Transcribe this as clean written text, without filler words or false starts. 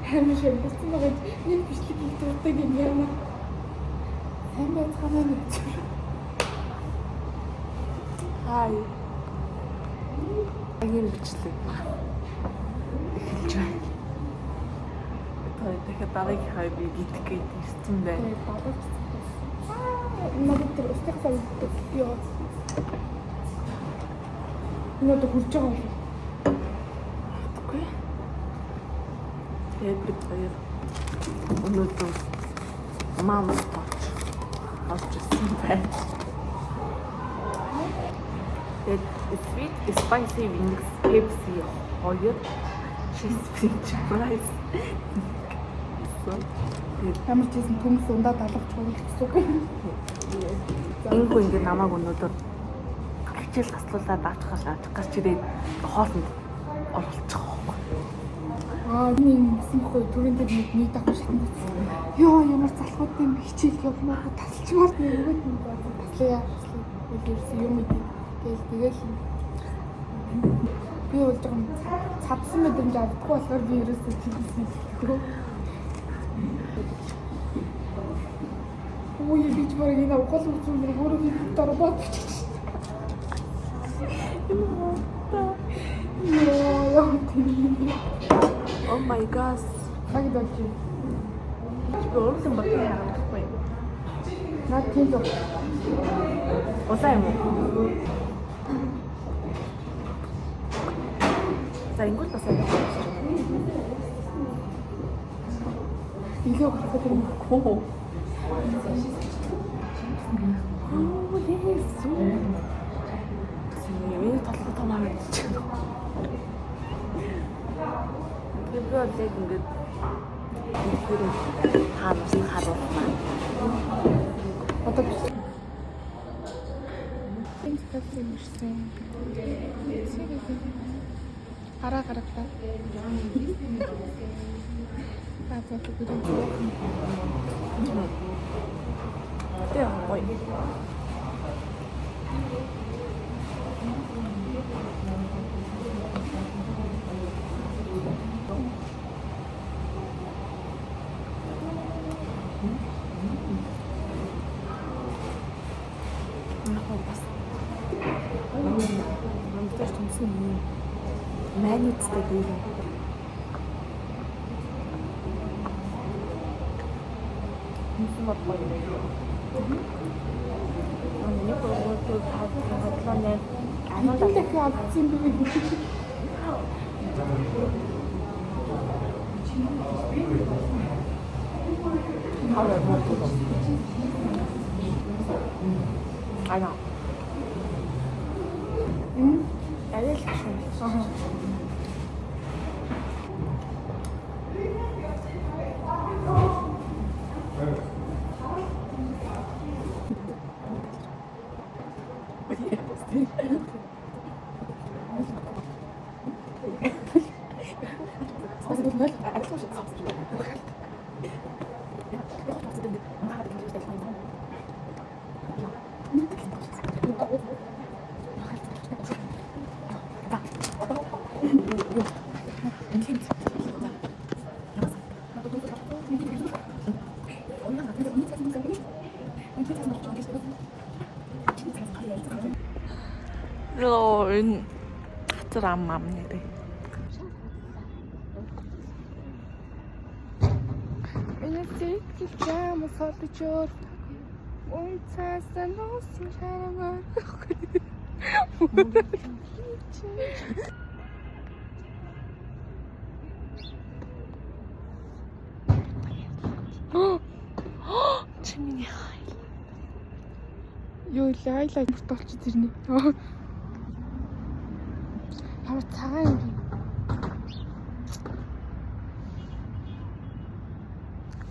Харин шимбэлсэн байгаа нэг бичлэг хийдэг юм яана. Сайн байцгаана гэж. Хай. Агийн бичлэг. Эхэлж байна. Тэгэхээр дараагийн хай би гидэх гээд ирсэн байна. Надад тэр устгах санагддаг. Йоо. Надад хурж байгаа юм. Тэгэхгүй. Тэгээд бид хоёр өнөөдөр мамс тооч авч ирсэн байна. Sweet spicy wings Pepsi 2 cheese french fries. Ямар ч юм төмс ундаад алгаж байгаа гэсэн үг. Энэ хүн ингэ намайг өнөөдөр хичээл таслуулаад авчих гэж чирээд хоолнд оруулчих واخ. Нэг симхой түрүүнд нэг давхар шатнд. Йоо ямар залхууд юм хичээл явмаар тасалчмаар нэг юм байна. Таслая. Илэрсэн юм ийм. Тэгэл би болж байгаа юм цадсан мэдрэмж авдаггүй болохоор би ерөөсөө тиймсэн хэлэхгүй. Ой би ч бараг энэ гол үзүүн дээр өөрөө би дөрөв бичиж. Oh my god. Багтаач. Өөрөөр нь батлаа харахгүй. Наад тийм л. Усаа юм уу? За ингүүл бас аа. Илүү гарах юм уу? Миний толгой томаа мэдчих. Тэгээд ингээд хаанаас харуулмаа. Одоо энэ хэвээр мөрсөн. Хараа гарагтаа. Баатаа бүгд. Яа, ой. Манитстай дээр. Мөн бодлоо. Нэг өөртөө тавдлаа нэ. Анаа дахиад авсан би. Аваа бодлоо. Анаа. Арай л шүү. Энэ хатар ам нэрээ. Энэ зэрэг жам содчор. Унцасан нуусан шармаа. Чиний хайл. Юу лайлаа мөрт олчих зэрнэ. Ямар цагаан юм.